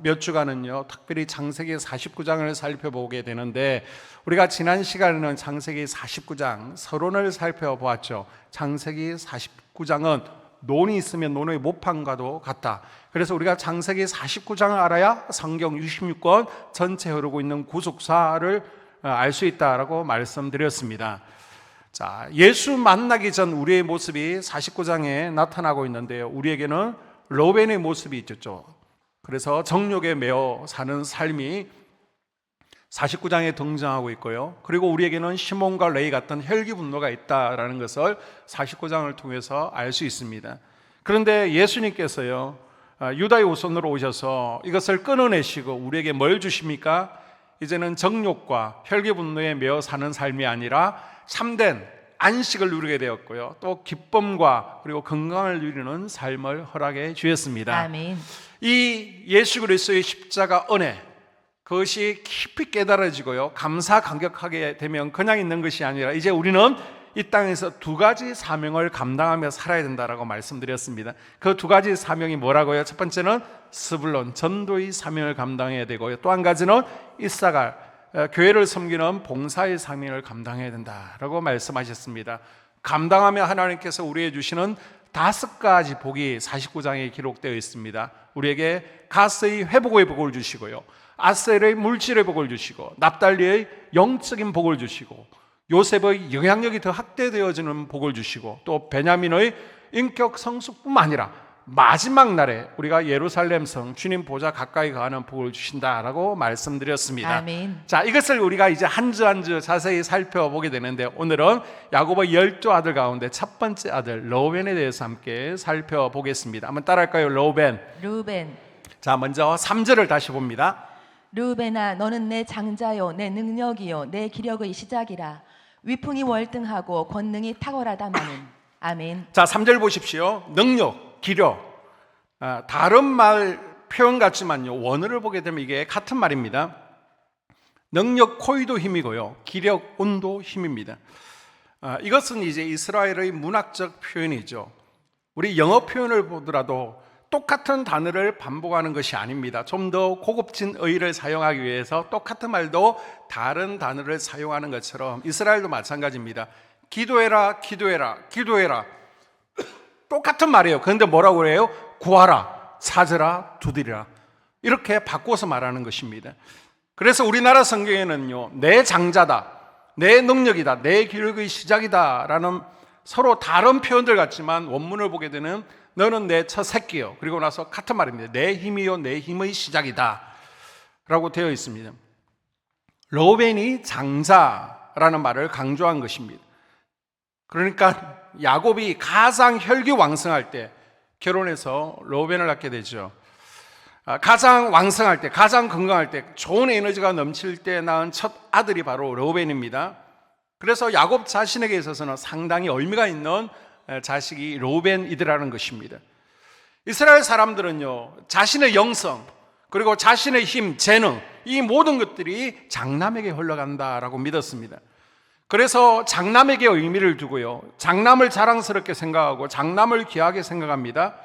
몇 주간은요, 특별히 창세기 49장을 살펴보게 되는데, 우리가 지난 시간에는 창세기 49장 서론을 살펴보았죠. 창세기 49장은 논이 있으면 논의 모판과도 같다. 그래서 우리가 창세기 49장을 알아야 성경 66권 전체 흐르고 있는 구속사를 알 수 있다라고 말씀드렸습니다. 자, 예수 만나기 전 우리의 모습이 49장에 나타나고 있는데요, 우리에게는 로벤의 모습이 있죠. 그래서 정욕에 매어 사는 삶이 49장에 등장하고 있고요, 그리고 우리에게는 시몬과 레위 같은 혈기 분노가 있다라는 것을 49장을 통해서 알 수 있습니다. 그런데 예수님께서요, 유다의 후손으로 오셔서 이것을 끊어내시고 우리에게 뭘 주십니까? 이제는 정욕과 혈기 분노에 매어 사는 삶이 아니라 참된 안식을 누리게 되었고요, 또 기쁨과 그리고 건강을 누리는 삶을 허락해 주셨습니다. 아멘. 이 예수 그리스도의 십자가 은혜, 그것이 깊이 깨달아지고요, 감사 감격하게 되면 그냥 있는 것이 아니라 이제 우리는 이 땅에서 두 가지 사명을 감당하며 살아야 된다라고 말씀드렸습니다. 그 두 가지 사명이 뭐라고요? 첫 번째는 스불론, 전도의 사명을 감당해야 되고요, 또 한 가지는 이사갈, 교회를 섬기는 봉사의 사명을 감당해야 된다라고 말씀하셨습니다. 감당하며 하나님께서 우리에게 주시는 5가지 복이 49장에 기록되어 있습니다. 우리에게 가스의 회복의 복을 주시고요, 아셀의 물질의 복을 주시고, 납달리의 영적인 복을 주시고, 요셉의 영향력이 더 확대되어지는 복을 주시고, 또 베냐민의 인격 성숙뿐만 아니라 마지막 날에 우리가 예루살렘 성 주님 보좌 가까이 가는 복을 주신다라고 말씀드렸습니다. 아멘. 자, 이것을 우리가 이제 한 주 한 주 자세히 살펴보게 되는데, 오늘은 야곱의 12아들 가운데 첫 번째 아들 로벤에 대해서 함께 살펴보겠습니다. 한번 따라할까요? 로벤. 루벤. 자, 먼저 3절을 다시 봅니다. 루벤아, 너는 내 장자요, 내 능력이요, 내 기력의 시작이라. 위풍이 월등하고 권능이 탁월하다마는. 아멘. 자, 3절 보십시오. 능력, 기력. 다른 말 표현 같지만요, 원어를 보게 되면 이게 같은 말입니다. 능력, 코이도 힘이고요, 기력, 온도 힘입니다. 이것은 이제 이스라엘의 문학적 표현이죠. 우리 영어 표현을 보더라도 똑같은 단어를 반복하는 것이 아닙니다. 좀 더 고급진 어휘를 사용하기 위해서 똑같은 말도 다른 단어를 사용하는 것처럼 이스라엘도 마찬가지입니다. 기도해라, 기도해라, 기도해라. 똑같은 말이에요. 그런데 뭐라고 그래요? 구하라, 찾으라, 두드리라. 이렇게 바꿔서 말하는 것입니다. 그래서 우리나라 성경에는요, 내 장자다, 내 능력이다, 내 기력의 시작이다 라는 서로 다른 표현들 같지만 원문을 보게 되는 너는 내 첫 새끼요, 그리고 나서 같은 말입니다. 내 힘이요, 내 힘의 시작이다 라고 되어 있습니다. 로벤이 장자라는 말을 강조한 것입니다. 그러니까 야곱이 가장 혈기왕성할 때 결혼해서 로벤을 낳게 되죠. 가장 왕성할 때, 가장 건강할 때, 좋은 에너지가 넘칠 때 낳은 첫 아들이 바로 로벤입니다. 그래서 야곱 자신에게 있어서는 상당히 의미가 있는 자식이 로벤이더라는 것입니다. 이스라엘 사람들은요, 자신의 영성, 그리고 자신의 힘, 재능, 이 모든 것들이 장남에게 흘러간다라고 믿었습니다. 그래서 장남에게 의미를 두고요, 장남을 자랑스럽게 생각하고 장남을 귀하게 생각합니다.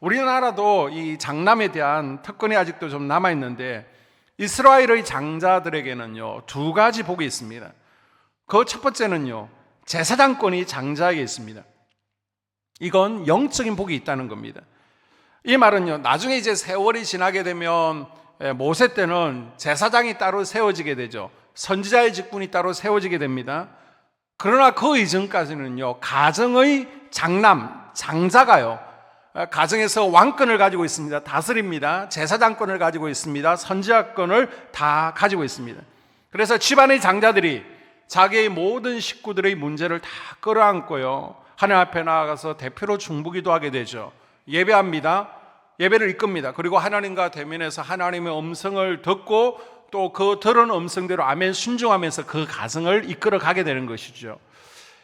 우리나라도 이 장남에 대한 특권이 아직도 좀 남아있는데, 이스라엘의 장자들에게는요, 2가지 복이 있습니다. 그 첫 번째는요, 제사장권이 장자에게 있습니다. 이건 영적인 복이 있다는 겁니다. 이 말은요, 나중에 이제 세월이 지나게 되면 모세 때는 제사장이 따로 세워지게 되죠. 선지자의 직분이 따로 세워지게 됩니다. 그러나 그 이전까지는요, 가정의 장남, 장자가요, 가정에서 왕권을 가지고 있습니다. 다스립니다. 제사장권을 가지고 있습니다. 선지자권을 다 가지고 있습니다. 그래서 집안의 장자들이 자기의 모든 식구들의 문제를 다 끌어안고요, 하나님 앞에 나아가서 대표로 중보기도 하게 되죠. 예배합니다. 예배를 이끕니다. 그리고 하나님과 대면해서 하나님의 음성을 듣고 또 그 들은 음성대로 아멘 순종하면서 그 가정을 이끌어 가게 되는 것이죠.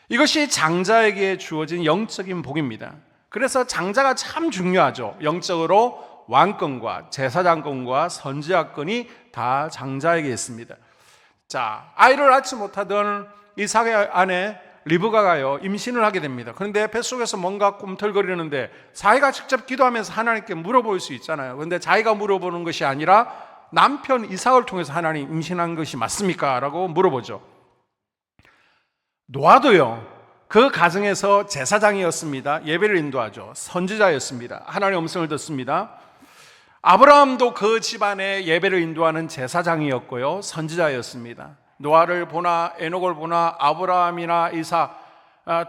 이것이 장자에게 주어진 영적인 복입니다. 그래서 장자가 참 중요하죠. 영적으로 왕권과 제사장권과 선지자권이 다 장자에게 있습니다. 자, 아이를 낳지 못하던 이삭의 아내 리브가가요 임신을 하게 됩니다. 그런데 뱃속에서 뭔가 꿈틀거리는데 자기가 직접 기도하면서 하나님께 물어볼 수 있잖아요. 그런데 자기가 물어보는 것이 아니라 남편 이삭을 통해서 하나님 임신한 것이 맞습니까? 라고 물어보죠. 노아도요 그 가정에서 제사장이었습니다. 예배를 인도하죠. 선지자였습니다. 하나님의 음성을 듣습니다. 아브라함도 그 집안의 예배를 인도하는 제사장이었고요 선지자였습니다. 노아를 보나 에녹을 보나 아브라함이나 이삭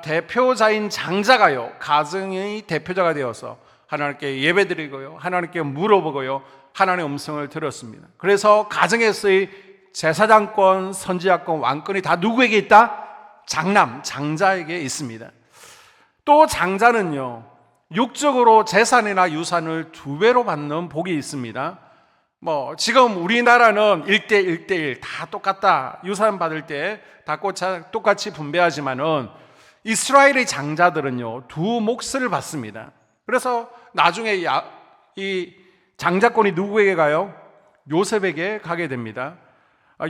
대표자인 장자가요 가정의 대표자가 되어서 하나님께 예배드리고요 하나님께 물어보고요 하나님의 음성을 들었습니다. 그래서 가정에서의 제사장권, 선지자권, 왕권이 다 누구에게 있다? 장남, 장자에게 있습니다. 또 장자는요 육적으로 재산이나 유산을 2배로 받는 복이 있습니다. 지금 우리나라는 1대1대1 다 똑같다. 유산 받을 때 다 똑같이 분배하지만은 이스라엘의 장자들은요 2 몫을 받습니다. 그래서 나중에 이 장자권이 누구에게 가요? 요셉에게 가게 됩니다.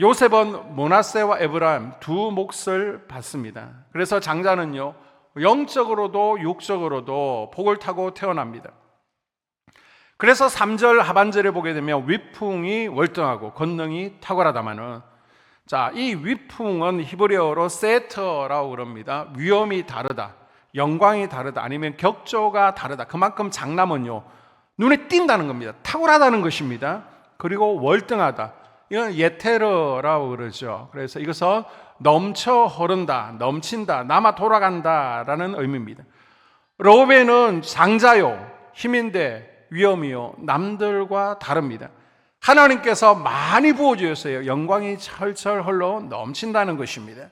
요셉은 므낫세와 에브라임 2 몫을 받습니다. 그래서 장자는요 영적으로도 육적으로도 복을 타고 태어납니다. 그래서 3절 하반절에 보게 되면 위풍이 월등하고 권능이 탁월하다마는 이 위풍은 히브리어로 세터라고 그럽니다. 위엄이 다르다, 영광이 다르다, 아니면 격조가 다르다. 그만큼 장남은요 눈에 띈다는 겁니다. 탁월하다는 것입니다. 그리고 월등하다, 이건 예테르라고 그러죠. 그래서 이것은 넘쳐 흐른다, 넘친다, 남아 돌아간다라는 의미입니다. 르우벤은 장자요 힘인데 위엄이요 남들과 다릅니다. 하나님께서 많이 부어주셨어요. 영광이 철철 흘러 넘친다는 것입니다.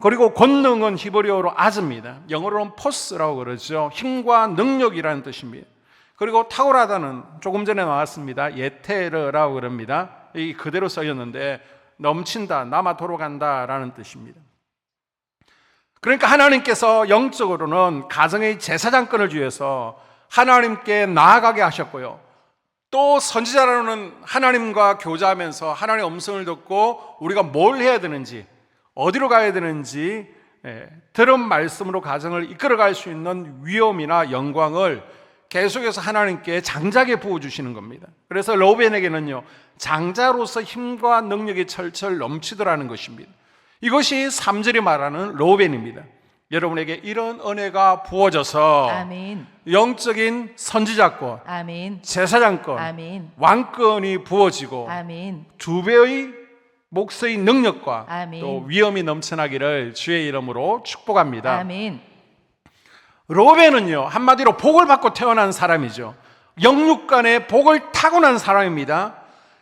그리고 권능은 히브리어로 아즈입니다. 영어로는 포스라고 그러죠. 힘과 능력이라는 뜻입니다. 그리고 탁월하다는 조금 전에 나왔습니다. 예테르라고 그럽니다. 이 그대로 써있는데 넘친다, 남아 돌아간다라는 뜻입니다. 그러니까 하나님께서 영적으로는 가정의 제사장권을 주셔서 하나님께 나아가게 하셨고요. 또 선지자로는 하나님과 교제하면서 하나님의 음성을 듣고 우리가 뭘 해야 되는지, 어디로 가야 되는지 들은 말씀으로 가정을 이끌어갈 수 있는 위엄이나 영광을 계속해서 하나님께 장자에게 부어주시는 겁니다. 그래서 르우벤에게는요 장자로서 힘과 능력이 철철 넘치더라는 것입니다. 이것이 3절이 말하는 르우벤입니다. 여러분에게 이런 은혜가 부어져서 아멘. 영적인 선지자권, 아멘. 제사장권, 아멘. 왕권이 부어지고 아멘. 2배의 몫의 능력과 아멘. 또 위엄이 넘쳐나기를 주의 이름으로 축복합니다. 아멘. 르우벤은요 한마디로 복을 받고 태어난 사람이죠. 영육간의 복을 타고난 사람입니다.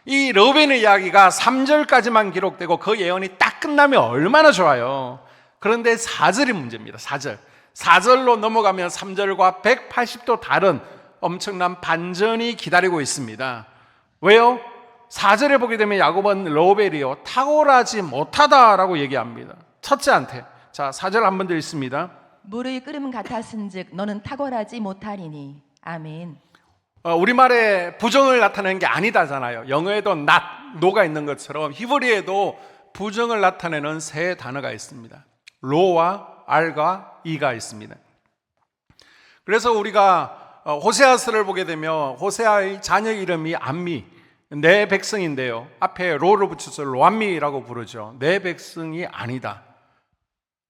이 르우벤의 이야기가 3절까지만 기록되고 그 예언이 딱 끝나면 얼마나 좋아요. 그런데 4절이 문제입니다. 4절로 넘어가면 3절과 180도 다른 엄청난 반전이 기다리고 있습니다. 왜요? 4절에 보게 되면 야곱은 르우벤이요 탁월하지 못하다라고 얘기합니다. 첫째한테. 자, 4절 한 번 더 읽습니다. 물의 끓음 같았은즉 너는 탁월하지 못하리니. 아멘. 우리말에 부정을 나타내는 게 아니다잖아요. 영어에도 not, no가 있는 것처럼 히브리에도 부정을 나타내는 3 단어가 있습니다. 로와 알과 이가 있습니다. 그래서 우리가 호세아서를 보게 되면 호세아의 자녀 이름이 암미, 내 백성인데요. 앞에 로를 붙여서 로암미라고 부르죠. 내 백성이 아니다.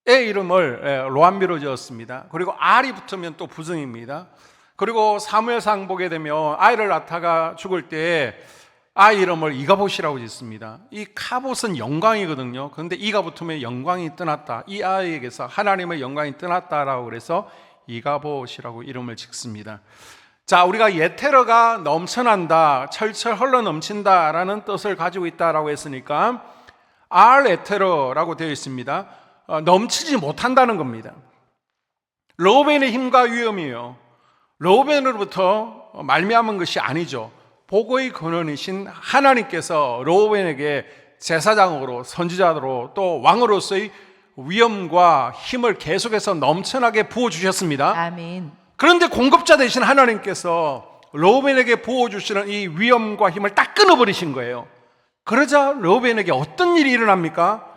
애 이름을 로암미로 지었습니다. 그리고 알이 붙으면 또 부정입니다. 그리고 사무엘상 보게 되면 아이를 낳다가 죽을 때 아이 이름을 이가봇이라고 짓습니다. 이 카봇은 영광이거든요. 그런데 이가 붙으면 영광이 떠났다. 이 아이에게서 하나님의 영광이 떠났다라고 그래서 이가봇이라고 이름을 짓습니다. 자, 우리가 예테러가 넘쳐난다, 철철 흘러 넘친다라는 뜻을 가지고 있다라고 했으니까 알 에테러라고 되어 있습니다. 넘치지 못한다는 겁니다. 르우벤의 힘과 위엄이에요. 르우벤으로부터 말미암은 것이 아니죠. 복의 근원이신 하나님께서 르우벤에게 제사장으로, 선지자로, 또 왕으로서의 위엄과 힘을 계속해서 넘쳐나게 부어주셨습니다. 아멘. 그런데 공급자 되신 하나님께서 르우벤에게 부어주시는 이 위엄과 힘을 딱 끊어버리신 거예요. 그러자 르우벤에게 어떤 일이 일어납니까?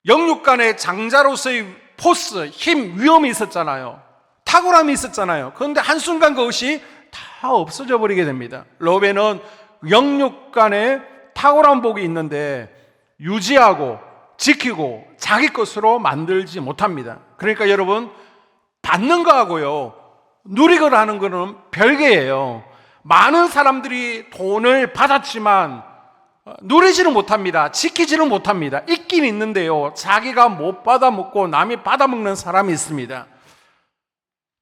영육 간의 장자로서의 포스, 힘, 위험이 있었잖아요. 탁월함이 있었잖아요. 그런데 한순간 그것이 다 없어져 버리게 됩니다. 로벤은 영육 간의 탁월한 복이 있는데 유지하고 지키고 자기 것으로 만들지 못합니다. 그러니까 여러분, 받는 거하고요, 누리거나 하는 거는 별개예요. 많은 사람들이 돈을 받았지만 누리지는 못합니다. 지키지는 못합니다. 있긴 있는데요, 자기가 못 받아먹고 남이 받아먹는 사람이 있습니다.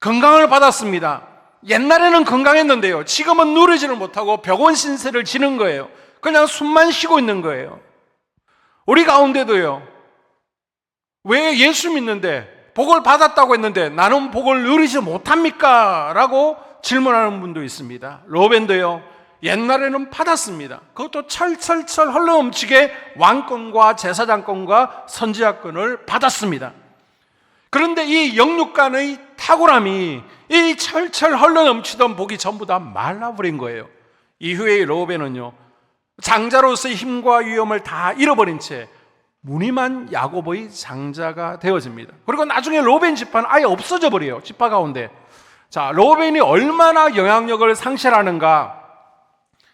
건강을 받았습니다. 옛날에는 건강했는데요, 지금은 누리지는 못하고 병원 신세를 지는 거예요. 그냥 숨만 쉬고 있는 거예요. 우리 가운데도요, 왜 예수 믿는데 복을 받았다고 했는데 나는 복을 누리지 못합니까? 라고 질문하는 분도 있습니다. 로벤도요, 옛날에는 받았습니다. 그것도 철철철 흘러넘치게 왕권과 제사장권과 선지자권을 받았습니다. 그런데 이 영육간의 탁월함이 이 철철 흘러넘치던 복이 전부 다 말라버린 거예요. 이후에 로벤은요, 장자로서의 힘과 위엄을 다 잃어버린 채 무늬만 야곱의 장자가 되어집니다. 그리고 나중에 로벤 지파는 아예 없어져 버려요. 지파 가운데. 자, 로벤이 얼마나 영향력을 상실하는가,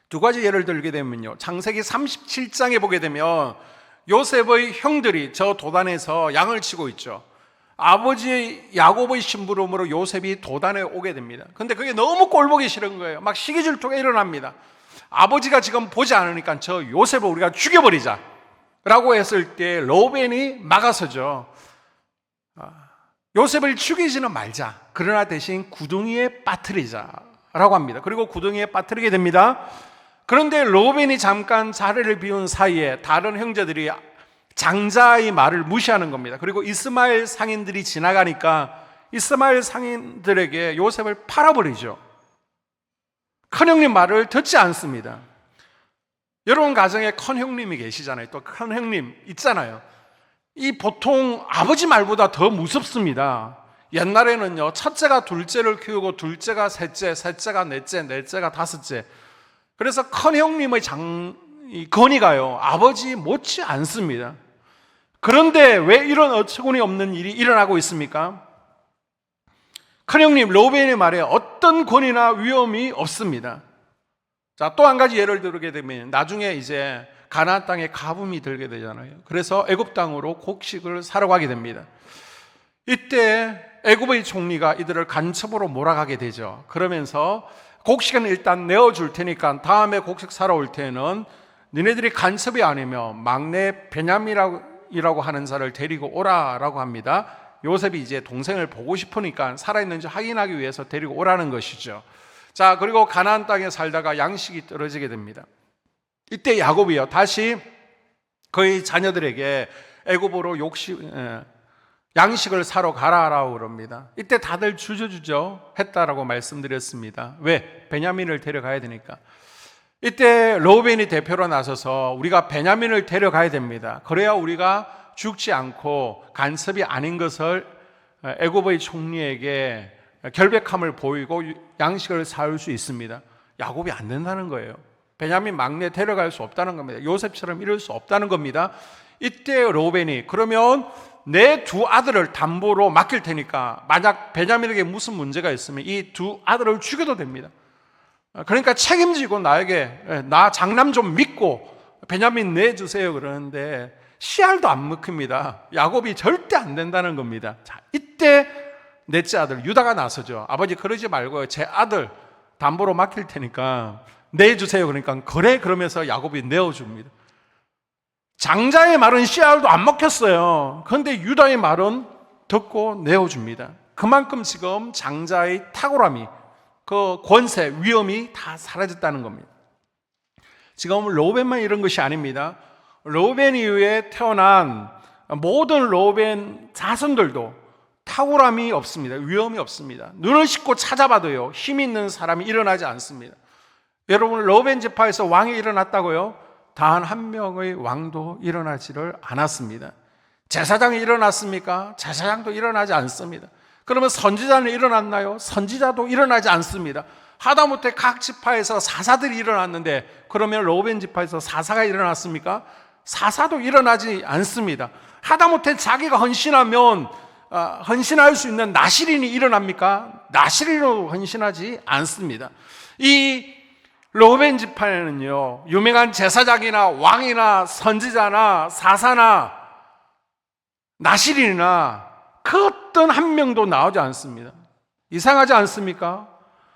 두 가지 예를 들게 되면요, 창세기 37장에 보게 되면 요셉의 형들이 저 도단에서 양을 치고 있죠. 아버지 야곱의 심부름으로 요셉이 도단에 오게 됩니다. 근데 그게 너무 꼴보기 싫은 거예요. 막 시기질투가 일어납니다. 아버지가 지금 보지 않으니까 저 요셉을 우리가 죽여버리자 라고 했을 때 로벤이 막아서죠. 요셉을 죽이지는 말자, 그러나 대신 구덩이에 빠뜨리자 라고 합니다. 그리고 구덩이에 빠뜨리게 됩니다. 그런데 로벤이 잠깐 자리를 비운 사이에 다른 형제들이 장자의 말을 무시하는 겁니다. 그리고 이스마엘 상인들이 지나가니까 이스마엘 상인들에게 요셉을 팔아버리죠. 큰형님 말을 듣지 않습니다. 여러분 가정에 큰형님이 계시잖아요. 또 큰형님 있잖아요. 이 보통 아버지 말보다 더 무섭습니다. 옛날에는요, 첫째가 둘째를 키우고 둘째가 셋째, 셋째가 넷째, 넷째가 다섯째. 그래서 큰형님의 건의가요, 아버지 못지 않습니다. 그런데 왜 이런 어처구니 없는 일이 일어나고 있습니까? 큰형님 로벤의 말에 어떤 권위나 위험이 없습니다. 자, 또 한 가지 예를 들게 되면 나중에 이제 가나안 땅에 가뭄이 들게 되잖아요. 그래서 애굽 땅으로 곡식을 사러 가게 됩니다. 이때 애굽의 총리가 이들을 간첩으로 몰아가게 되죠. 그러면서 곡식은 일단 내어줄 테니까 다음에 곡식 사러 올 때는 너네들이 간첩이 아니면 막내 베냐민이라고 하는 자를 데리고 오라라고 합니다. 요셉이 이제 동생을 보고 싶으니까 살아있는지 확인하기 위해서 데리고 오라는 것이죠. 자, 그리고 가나안 땅에 살다가 양식이 떨어지게 됩니다. 이때 야곱이요, 다시 그의 자녀들에게 애굽으로 양식을 사러 가라라고 그럽니다. 이때 다들 주저주저 했다라고 말씀드렸습니다. 왜? 베냐민을 데려가야 되니까. 이때 로벤이 대표로 나서서 우리가 베냐민을 데려가야 됩니다. 그래야 우리가 죽지 않고 간섭이 아닌 것을 애굽의 총리에게 결백함을 보이고 양식을 사올 수 있습니다. 야곱이 안 된다는 거예요. 베냐민 막내 데려갈 수 없다는 겁니다. 요셉처럼 이럴 수 없다는 겁니다. 이때 로벤이 그러면 내 두 아들을 담보로 맡길 테니까 만약 베냐민에게 무슨 문제가 있으면 이 두 아들을 죽여도 됩니다. 그러니까 책임지고 나에게 나 장남 좀 믿고 베냐민 내주세요 그러는데 씨알도 안 먹힙니다. 야곱이 절대 안 된다는 겁니다. 자, 이때 넷째 아들 유다가 나서죠. 아버지 그러지 말고요, 제 아들 담보로 맡길 테니까 내주세요. 그러니까 그래 그러면서 야곱이 내어줍니다. 장자의 말은 씨알도 안 먹혔어요. 그런데 유다의 말은 듣고 내어줍니다. 그만큼 지금 장자의 탁월함이, 그 권세, 위엄이 다 사라졌다는 겁니다. 지금 로벤만 이런 것이 아닙니다. 로벤 이후에 태어난 모든 로벤 자손들도 탁월함이 없습니다. 위엄이 없습니다. 눈을 씻고 찾아봐도요, 힘 있는 사람이 일어나지 않습니다. 여러분, 로벤 지파에서 왕이 일어났다고요? 단 한 명의 왕도 일어나지를 않았습니다. 제사장이 일어났습니까? 제사장도 일어나지 않습니다. 그러면 선지자는 일어났나요? 선지자도 일어나지 않습니다. 하다못해 각 지파에서 사사들이 일어났는데 그러면 로벤 지파에서 사사가 일어났습니까? 사사도 일어나지 않습니다. 하다못해 자기가 헌신하면 헌신할 수 있는 나실인이 일어납니까? 나실인으로 헌신하지 않습니다. 이 르우벤 지파에는요, 유명한 제사장이나 왕이나 선지자나 사사나 나실인이나 그 어떤 한 명도 나오지 않습니다. 이상하지 않습니까?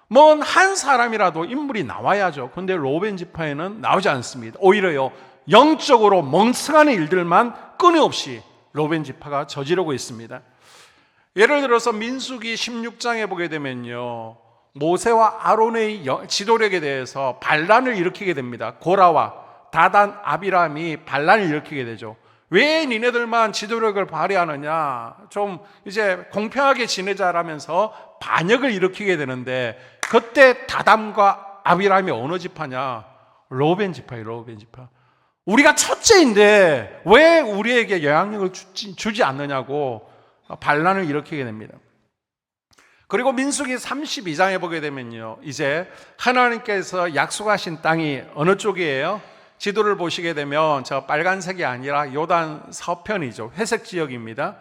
뭔 한 사람이라도 인물이 나와야죠. 그런데 르우벤 지파에는 나오지 않습니다. 오히려요, 영적으로 멍청한 일들만 끊임없이 르우벤 지파가 저지르고 있습니다. 예를 들어서 민수기 16장에 보게 되면요, 모세와 아론의 지도력에 대해서 반란을 일으키게 됩니다. 고라와 다단 아비람이 반란을 일으키게 되죠. 왜 니네들만 지도력을 발휘하느냐, 좀 이제 공평하게 지내자라면서 반역을 일으키게 되는데, 그때 다담과 아비람이 어느 지파냐? 르우벤 지파예요. 르우벤 지파. 우리가 첫째인데 왜 우리에게 영향력을 주지 않느냐고 반란을 일으키게 됩니다. 그리고 민수기 32장에 보게 되면요, 이제 하나님께서 약속하신 땅이 어느 쪽이에요? 지도를 보시게 되면 저 빨간색이 아니라 요단 서편이죠. 회색 지역입니다.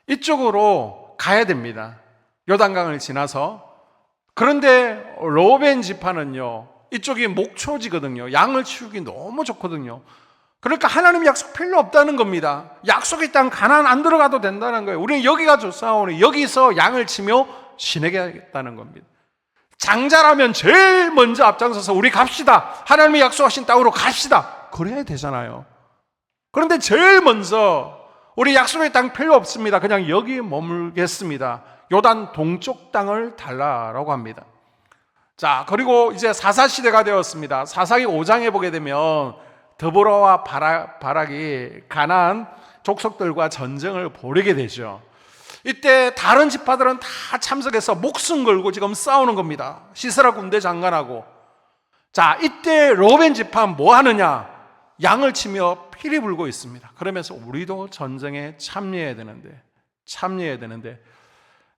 이쪽으로 가야 됩니다. 요단강을 지나서. 그런데 르우벤 지파는요, 이쪽이 목초지거든요. 양을 키우기 너무 좋거든요. 그러니까 하나님 약속 필요 없다는 겁니다. 약속의 땅 가나안 안 들어가도 된다는 거예요. 우리는 여기가 좋사오니 여기서 양을 치며 지내겠다는 겁니다. 장자라면 제일 먼저 앞장서서 우리 갑시다, 하나님이 약속하신 땅으로 갑시다, 그래야 되잖아요. 그런데 제일 먼저 우리 약속의 땅 필요 없습니다, 그냥 여기 머물겠습니다, 요단 동쪽 땅을 달라라고 합니다. 자, 그리고 이제 사사시대가 되었습니다. 사사기 5장에 보게 되면 드보라와 바락이 가나안 족속들과 전쟁을 벌이게 되죠. 이때 다른 지파들은 다 참석해서 목숨 걸고 지금 싸우는 겁니다. 시스라 군대 장관하고. 자, 이때 르우벤 지파는 뭐 하느냐? 양을 치며 피리 불고 있습니다. 그러면서 우리도 전쟁에 참여해야 되는데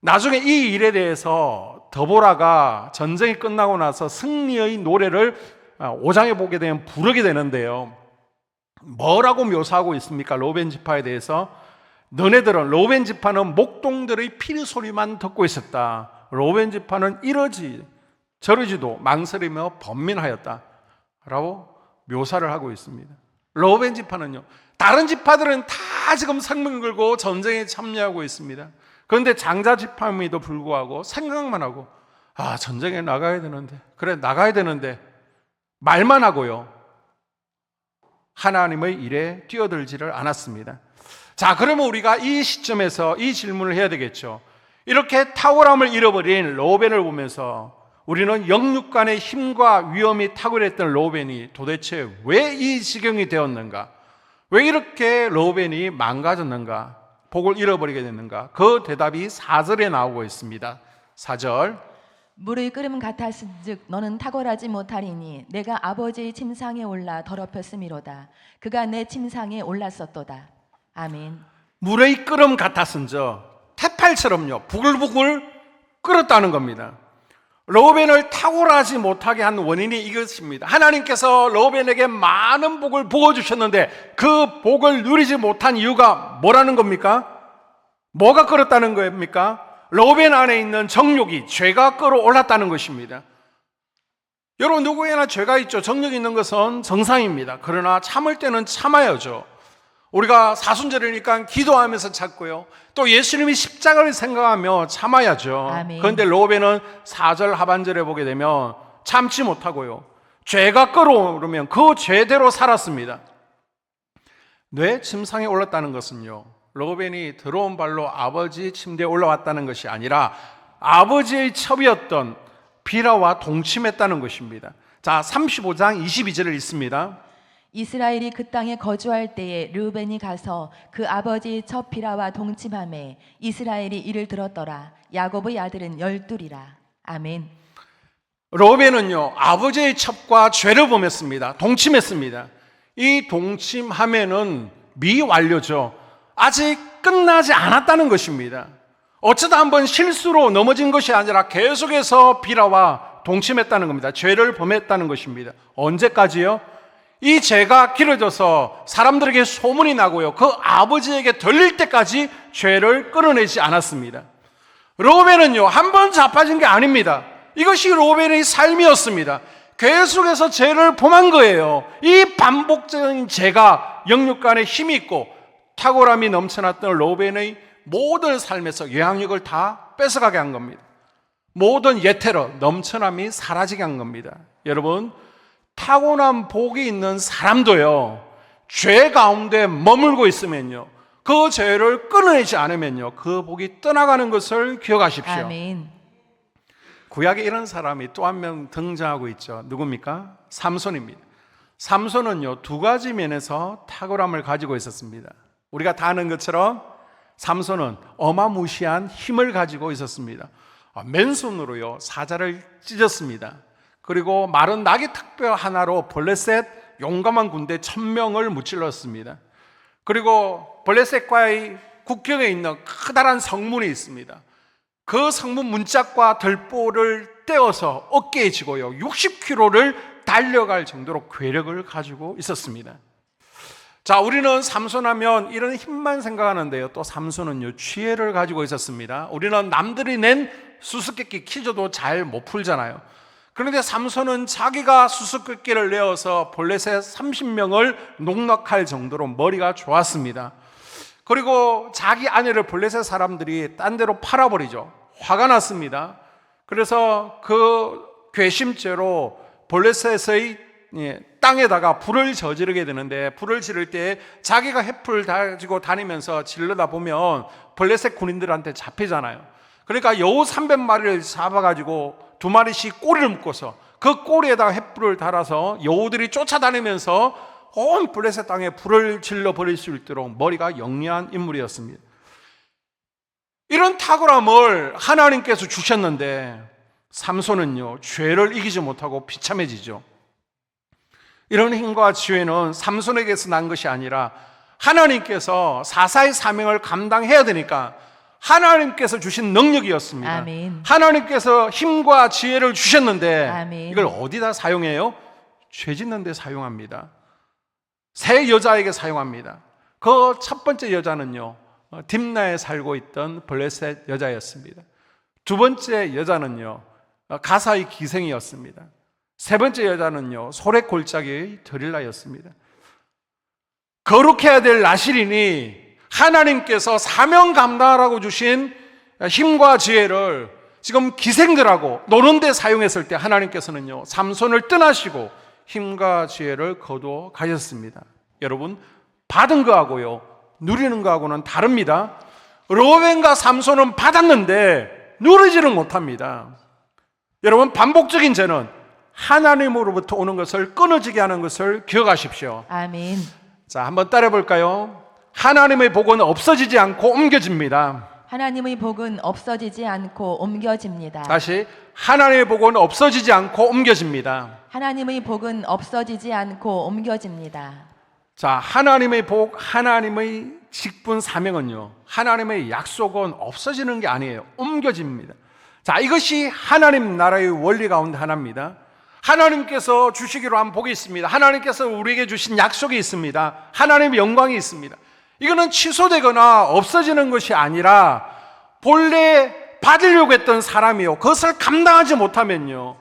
나중에 이 일에 대해서 드보라가 전쟁이 끝나고 나서 승리의 노래를 5장에 보게 되면 부르게 되는데요, 뭐라고 묘사하고 있습니까? 르우벤 지파에 대해서 너네들은, 르우벤 지파는 목동들의 피리 소리만 듣고 있었다. 르우벤 지파는 이러지 저러지도 망설이며 번민하였다 라고 묘사를 하고 있습니다. 르우벤 지파는요, 다른 지파들은 다 지금 생명 걸고 전쟁에 참여하고 있습니다. 그런데 장자 지파임에도 불구하고 생각만 하고, 전쟁에 나가야 되는데, 그래 나가야 되는데 말만 하고요, 하나님의 일에 뛰어들지를 않았습니다. 자, 그러면 우리가 이 시점에서 이 질문을 해야 되겠죠. 이렇게 탁월함을 잃어버린 르우벤을 보면서 우리는 영육간의 힘과 위험이 탁월했던 르우벤이 도대체 왜 이 지경이 되었는가? 왜 이렇게 르우벤이 망가졌는가? 복을 잃어버리게 됐는가? 그 대답이 4절에 나오고 있습니다. 4절. 물의 끓음 같았은즉 너는 탁월하지 못하리니 내가 아버지의 침상에 올라 더럽혔음이로다. 그가 내 침상에 올랐었도다. 아멘. 물의 끓음 같았은즉, 태팔처럼요 부글부글 끓었다는 겁니다. 르우벤을 탁월하지 못하게 한 원인이 이것입니다. 하나님께서 르우벤에게 많은 복을 부어주셨는데 그 복을 누리지 못한 이유가 뭐라는 겁니까? 뭐가 끓었다는 겁니까? 르우벤 안에 있는 정욕이, 죄가 끌어올랐다는 것입니다. 여러분, 누구에나 죄가 있죠. 정욕이 있는 것은 정상입니다. 그러나 참을 때는 참아야죠. 우리가 사순절이니까 기도하면서 참고요, 또 예수님이 십자가를 생각하며 참아야죠. 아멘. 그런데 르우벤은 4절 하반절에 보게 되면 참지 못하고요, 죄가 끌어오르면 그 죄대로 살았습니다. 뇌 침상에 올랐다는 것은요, 르우벤이 더러운 발로 아버지 침대에 올라왔다는 것이 아니라 아버지의 첩이었던 비라와 동침했다는 것입니다. 자, 35장 22절을 읽습니다. 이스라엘이 그 땅에 거주할 때에 르우벤이 가서 그 아버지 첩 비라와 동침하매 이스라엘이 이를 들었더라. 야곱의 아들은 12이라. 아멘. 르우벤은요, 아버지의 첩과 죄를 범했습니다. 동침했습니다. 이 동침함에는 미완료죠. 아직 끝나지 않았다는 것입니다. 어쩌다 한번 실수로 넘어진 것이 아니라 계속해서 비라와 동침했다는 겁니다. 죄를 범했다는 것입니다. 언제까지요? 이 죄가 길어져서 사람들에게 소문이 나고요, 그 아버지에게 들릴 때까지 죄를 끊어내지 않았습니다. 로벤은요, 한 번 자빠진 게 아닙니다. 이것이 로벤의 삶이었습니다. 계속해서 죄를 범한 거예요. 이 반복적인 죄가 영육간에 힘이 있고 탁월함이 넘쳐났던 로벤의 모든 삶에서 영향력을 다 뺏어가게 한 겁니다. 모든 예태로 넘쳐남이 사라지게 한 겁니다. 여러분, 타고난 복이 있는 사람도요, 죄 가운데 머물고 있으면요, 그 죄를 끊어내지 않으면요, 그 복이 떠나가는 것을 기억하십시오. 아멘. 구약에 이런 사람이 또 한 명 등장하고 있죠. 누굽니까? 삼손입니다. 삼손은요, 두 가지 면에서 탁월함을 가지고 있었습니다. 우리가 다 아는 것처럼 삼손은 어마무시한 힘을 가지고 있었습니다. 맨손으로요, 사자를 찢었습니다. 그리고 마른 나귀 턱뼈 하나로 블레셋 용감한 군대 1000명을 무찔렀습니다. 그리고 블레셋과의 국경에 있는 커다란 성문이 있습니다. 그 성문 문짝과 들보를 떼어서 어깨에 지고요, 60km를 달려갈 정도로 괴력을 가지고 있었습니다. 자, 우리는 삼손하면 이런 힘만 생각하는데요, 또 삼손은요, 지혜를 가지고 있었습니다. 우리는 남들이 낸 수수께끼 퀴즈도 잘 못 풀잖아요. 그런데 삼손은 자기가 수수께끼를 내어서 블레셋 30명을 농락할 정도로 머리가 좋았습니다. 그리고 자기 아내를 블레셋 사람들이 딴 데로 팔아버리죠. 화가 났습니다. 그래서 그 괘씸죄로 블레셋의 땅에다가 불을 저지르게 되는데, 불을 지를 때 자기가 횃불 가지고 다니면서 질러다 보면 블레셋 군인들한테 잡히잖아요. 그러니까 여우 300마리를 잡아가지고 2마리씩 꼬리를 묶어서 그 꼬리에다가 횃불을 달아서 여우들이 쫓아다니면서 온 블레셋 땅에 불을 질러버릴 수 있도록 머리가 영리한 인물이었습니다. 이런 탁월함을 하나님께서 주셨는데 삼손은요, 죄를 이기지 못하고 비참해지죠. 이런 힘과 지혜는 삼손에게서 난 것이 아니라 하나님께서 사사의 사명을 감당해야 되니까 하나님께서 주신 능력이었습니다. 아멘. 하나님께서 힘과 지혜를 주셨는데 아멘. 이걸 어디다 사용해요? 죄 짓는 데 사용합니다. 세 여자에게 사용합니다. 그 첫 번째 여자는요, 딥나에 살고 있던 블레셋 여자였습니다. 두 번째 여자는요, 가사의 기생이었습니다. 세 번째 여자는요, 소래 골짜기의 드릴라였습니다. 거룩해야 될 나실인이 하나님께서 사명 감당하라고 주신 힘과 지혜를 지금 기생들하고 노는 데 사용했을 때 하나님께서는요, 삼손을 떠나시고 힘과 지혜를 거두어 가셨습니다. 여러분, 받은 거하고요, 누리는 거하고는 다릅니다. 로벤과 삼손은 받았는데 누리지는 못합니다. 여러분, 반복적인 죄는 하나님으로부터 오는 것을 끊어지게 하는 것을 기억하십시오. 아멘. 자, 한번 따라해 볼까요? 하나님의 복은 없어지지 않고 옮겨집니다. 하나님의 복은 없어지지 않고 옮겨집니다. 다시, 하나님의 복은 없어지지 않고 옮겨집니다. 하나님의 복은 없어지지 않고 옮겨집니다. 자, 하나님의 복, 하나님의 직분 사명은요, 하나님의 약속은 없어지는 게 아니에요. 옮겨집니다. 자, 이것이 하나님 나라의 원리 가운데 하나입니다. 하나님께서 주시기로 한 복이 있습니다. 하나님께서 우리에게 주신 약속이 있습니다. 하나님의 영광이 있습니다. 이거는 취소되거나 없어지는 것이 아니라 본래 받으려고 했던 사람이요, 그것을 감당하지 못하면요,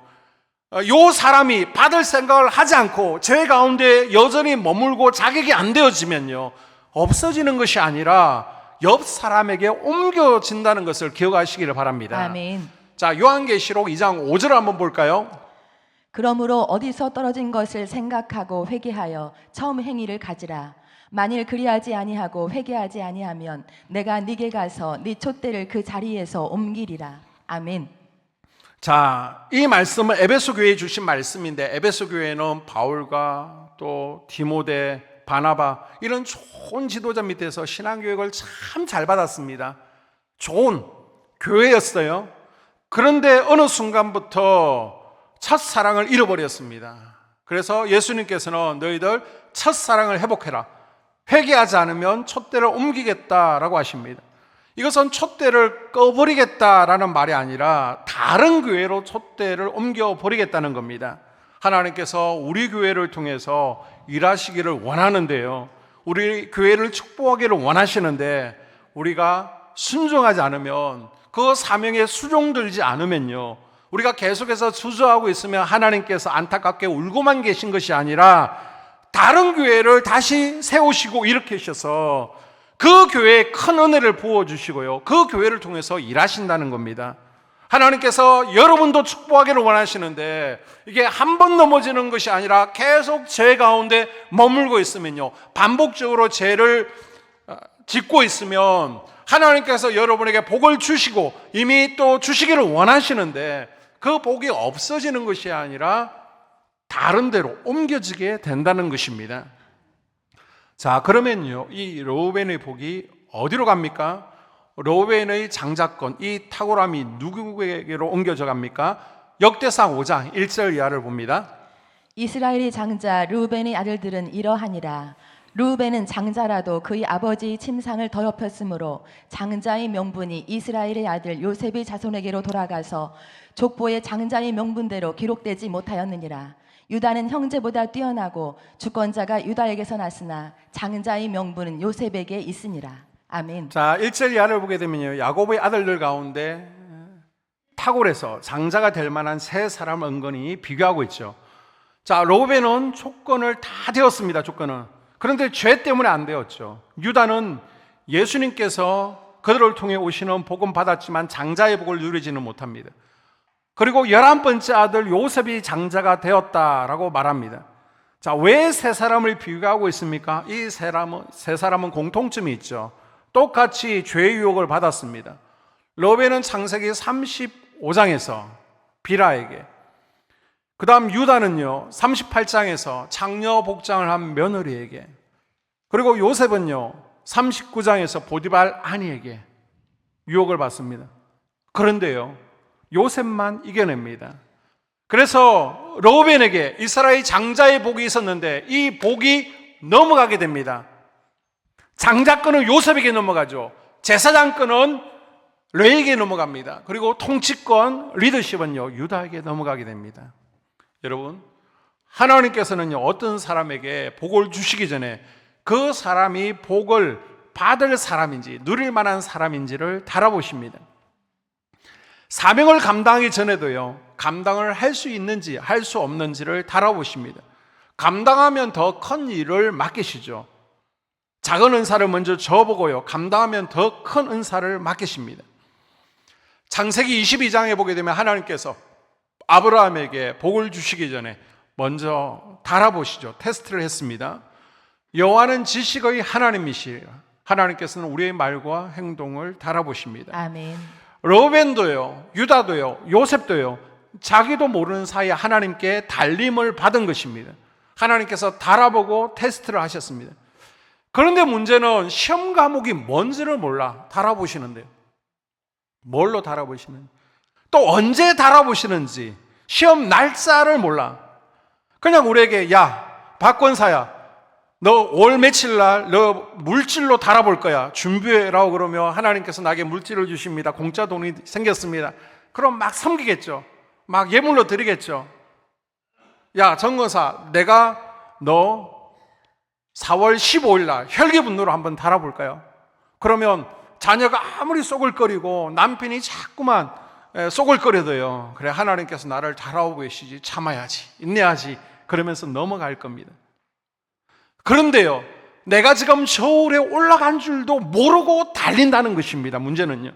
요 사람이 받을 생각을 하지 않고 죄 가운데 여전히 머물고 자격이 안 되어지면요, 없어지는 것이 아니라 옆 사람에게 옮겨진다는 것을 기억하시기를 바랍니다. 아멘. 자, 요한계시록 2장 5절 한번 볼까요? 그러므로 어디서 떨어진 것을 생각하고 회개하여 처음 행위를 가지라. 만일 그리하지 아니하고 회개하지 아니하면 내가 네게 가서 네 촛대를 그 자리에서 옮기리라. 아멘. 자, 이 말씀은 에베소 교회에 주신 말씀인데, 에베소 교회는 바울과 또 디모데, 바나바 이런 좋은 지도자 밑에서 신앙교육을 참 잘 받았습니다. 좋은 교회였어요. 그런데 어느 순간부터 첫사랑을 잃어버렸습니다. 그래서 예수님께서는 너희들 첫사랑을 회복해라, 회개하지 않으면 촛대를 옮기겠다라고 하십니다. 이것은 촛대를 꺼버리겠다라는 말이 아니라 다른 교회로 촛대를 옮겨버리겠다는 겁니다. 하나님께서 우리 교회를 통해서 일하시기를 원하는데요. 우리 교회를 축복하기를 원하시는데 우리가 순종하지 않으면, 그 사명에 수종들지 않으면요, 우리가 계속해서 주저하고 있으면 하나님께서 안타깝게 울고만 계신 것이 아니라 다른 교회를 다시 세우시고 일으키셔서 그 교회에 큰 은혜를 부어주시고요, 그 교회를 통해서 일하신다는 겁니다. 하나님께서 여러분도 축복하기를 원하시는데 이게 한 번 넘어지는 것이 아니라 계속 죄 가운데 머물고 있으면요, 반복적으로 죄를 짓고 있으면 하나님께서 여러분에게 복을 주시고 이미 또 주시기를 원하시는데 그 복이 없어지는 것이 아니라 다른 데로 옮겨지게 된다는 것입니다. 자, 그러면요, 이 르우벤의 복이 어디로 갑니까? 르우벤의 장자권, 이 탁월함이 누구에게로 옮겨져 갑니까? 역대상 5장 1절 이하를 봅니다. 이스라엘의 장자 르우벤의 아들들은 이러하니라. 르우벤은 장자라도 그의 아버지의 침상을 더럽혔으므로 장자의 명분이 이스라엘의 아들 요셉의 자손에게로 돌아가서 족보의 장자의 명분대로 기록되지 못하였느니라. 유다는 형제보다 뛰어나고 주권자가 유다에게서 났으나 장자의 명분은 요셉에게 있으니라. 아멘. 자, 1절 이하를 보게 되면요, 야곱의 아들들 가운데 탁월해서 장자가 될 만한 세 사람을 은근히 비교하고 있죠. 자, 르우벤은 조건을 다 되었습니다. 조건은. 그런데 죄 때문에 안 되었죠. 유다는 예수님께서 그들을 통해 오시는 복은 받았지만 장자의 복을 누리지는 못합니다. 그리고 11번째 아들 요셉이 장자가 되었다라고 말합니다. 자, 왜 세 사람을 비교하고 있습니까? 이 세 사람은 공통점이 있죠. 똑같이 죄의 유혹을 받았습니다. 르우벤은 창세기 35장에서 비라에게, 그 다음 유다는요 38장에서 장녀 복장을 한 며느리에게, 그리고 요셉은요 39장에서 보디발 아내에게 유혹을 받습니다. 그런데요 요셉만 이겨냅니다. 그래서 르우벤에게 이스라엘 장자의 복이 있었는데 이 복이 넘어가게 됩니다. 장자권은 요셉에게 넘어가죠. 제사장권은 레에게 넘어갑니다. 그리고 통치권, 리더십은요 유다에게 넘어가게 됩니다. 여러분, 하나님께서는요 어떤 사람에게 복을 주시기 전에 그 사람이 복을 받을 사람인지 누릴 만한 사람인지를 달아보십니다. 사명을 감당하기 전에도요 감당을 할 수 있는지 할 수 없는지를 달아보십니다. 감당하면 더 큰 일을 맡기시죠. 작은 은사를 먼저 줘보고요 감당하면 더 큰 은사를 맡기십니다. 창세기 22장에 보게 되면 하나님께서 아브라함에게 복을 주시기 전에 먼저 달아보시죠. 테스트를 했습니다. 여호와는 지식의 하나님이시라. 하나님께서는 우리의 말과 행동을 달아보십니다. 아멘. 르우벤도요, 유다도요, 요셉도요 자기도 모르는 사이에 하나님께 달림을 받은 것입니다. 하나님께서 달아보고 테스트를 하셨습니다. 그런데 문제는 시험 과목이 뭔지를 몰라 달아보시는데요. 뭘로 달아보시는지, 또 언제 달아보시는지 시험 날짜를 몰라. 그냥 우리에게 야 박권사야 너 올 며칠 날 너 물질로 달아볼 거야 준비해라고 그러면 하나님께서 나에게 물질을 주십니다. 공짜 돈이 생겼습니다. 그럼 막 섬기겠죠. 막 예물로 드리겠죠. 야 정거사 내가 너 4월 15일 날 혈기분노로 한번 달아볼까요? 그러면 자녀가 아무리 쏘글거리고 남편이 자꾸만 쏘글거려도요 그래 하나님께서 나를 달아오고 계시지 참아야지 인내하지 그러면서 넘어갈 겁니다. 그런데요 내가 지금 저울에 올라간 줄도 모르고 달린다는 것입니다. 문제는요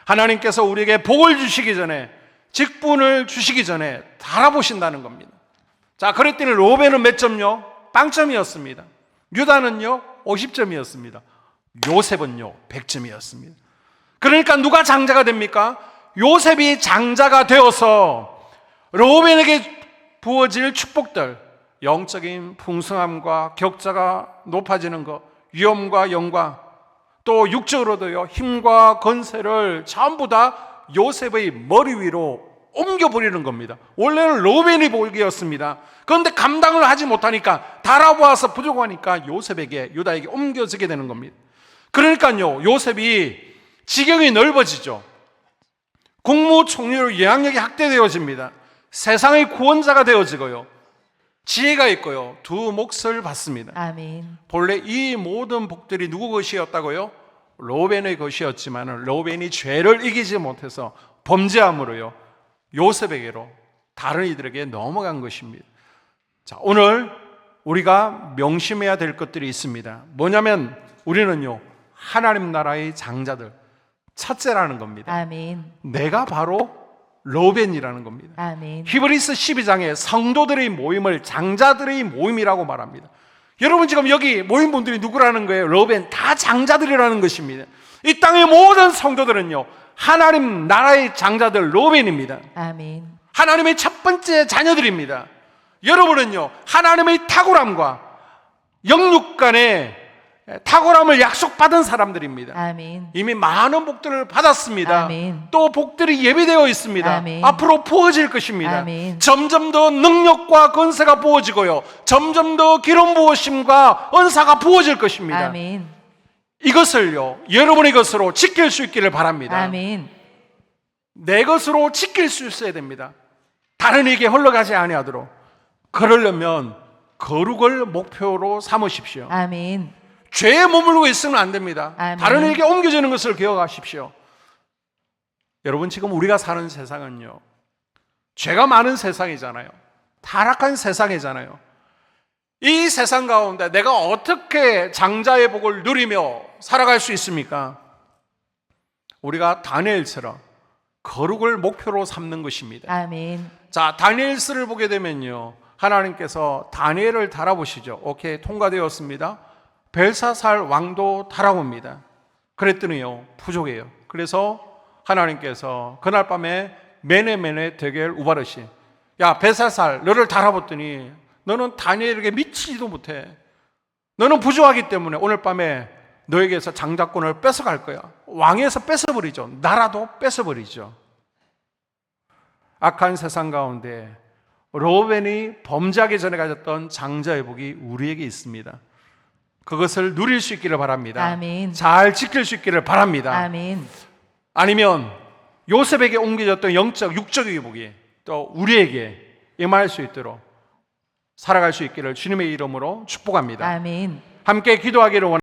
하나님께서 우리에게 복을 주시기 전에 직분을 주시기 전에 달아보신다는 겁니다. 자, 그랬더니 르우벤은 몇 점요? 빵점이었습니다. 유다는요 50점이었습니다. 요셉은요 100점이었습니다. 그러니까 누가 장자가 됩니까? 요셉이 장자가 되어서 르우벤에게 부어질 축복들, 영적인 풍성함과 격자가 높아지는 것, 위엄과 영광, 또 육적으로도요 힘과 건세를 전부 다 요셉의 머리 위로 옮겨버리는 겁니다. 원래는 르우벤이 복이었습니다. 그런데 감당을 하지 못하니까 달아보아서 부족하니까 요셉에게 유다에게 옮겨지게 되는 겁니다. 그러니까요 요셉이 지경이 넓어지죠. 국무총리로 영향력이 확대되어집니다. 세상의 구원자가 되어지고요. 지혜가 있고요. 두 몫을 받습니다. 아멘. 본래 이 모든 복들이 누구 것이었다고요? 로벤의 것이었지만 로벤이 죄를 이기지 못해서 범죄함으로요. 요셉에게로 다른 이들에게 넘어간 것입니다. 자, 오늘 우리가 명심해야 될 것들이 있습니다. 뭐냐면 우리는요, 하나님 나라의 장자들, 첫째라는 겁니다. 아멘. 내가 바로 로벤이라는 겁니다. 아멘. 히브리서 12장에 성도들의 모임을 장자들의 모임이라고 말합니다. 여러분 지금 여기 모인 분들이 누구라는 거예요? 로벤, 다 장자들이라는 것입니다. 이 땅의 모든 성도들은요, 하나님 나라의 장자들 로벤입니다. 아멘. 하나님의 첫 번째 자녀들입니다. 여러분은요, 하나님의 탁월함과 영육 간의 탁월함을 약속받은 사람들입니다. 아멘. 이미 많은 복들을 받았습니다. 아멘. 또 복들이 예비되어 있습니다. 아멘. 앞으로 부어질 것입니다. 아멘. 점점 더 능력과 권세가 부어지고요, 점점 더 기름 부으심과 은사가 부어질 것입니다. 아멘. 이것을요, 여러분의 것으로 지킬 수 있기를 바랍니다. 아멘. 내 것으로 지킬 수 있어야 됩니다. 다른 이에게 흘러가지 아니하도록. 그러려면 거룩을 목표로 삼으십시오. 아멘. 죄에 머물고 있으면 안 됩니다. 아멘. 다른 이에게 옮겨지는 것을 기억하십시오. 여러분 지금 우리가 사는 세상은요, 죄가 많은 세상이잖아요. 타락한 세상이잖아요. 이 세상 가운데 내가 어떻게 장자의 복을 누리며 살아갈 수 있습니까? 우리가 다니엘처럼 거룩을 목표로 삼는 것입니다. 아멘. 자, 다니엘서를 보게 되면요, 하나님께서 다니엘을 달아보시죠. 오케이, 통과되었습니다. 벨사살 왕도 달아봅니다. 그랬더니요, 부족해요. 그래서 하나님께서 그날 밤에 메네메네 데겔 우바르시, 야 벨사살, 너를 달아봤더니 너는 다니엘에게 미치지도 못해. 너는 부족하기 때문에 오늘 밤에 너에게서 장자권을 뺏어갈 거야. 왕에서 뺏어버리죠. 나라도 뺏어버리죠. 악한 세상 가운데 로벤이 범죄하기 전에 가졌던 장자의 복이 우리에게 있습니다. 그것을 누릴 수 있기를 바랍니다. 아멘. 잘 지킬 수 있기를 바랍니다. 아멘. 아니면 요셉에게 옮겨졌던 영적, 육적의 복이 또 우리에게 임할 수 있도록 살아갈 수 있기를 주님의 이름으로 축복합니다. 아멘. 함께 기도하기를 원합니다.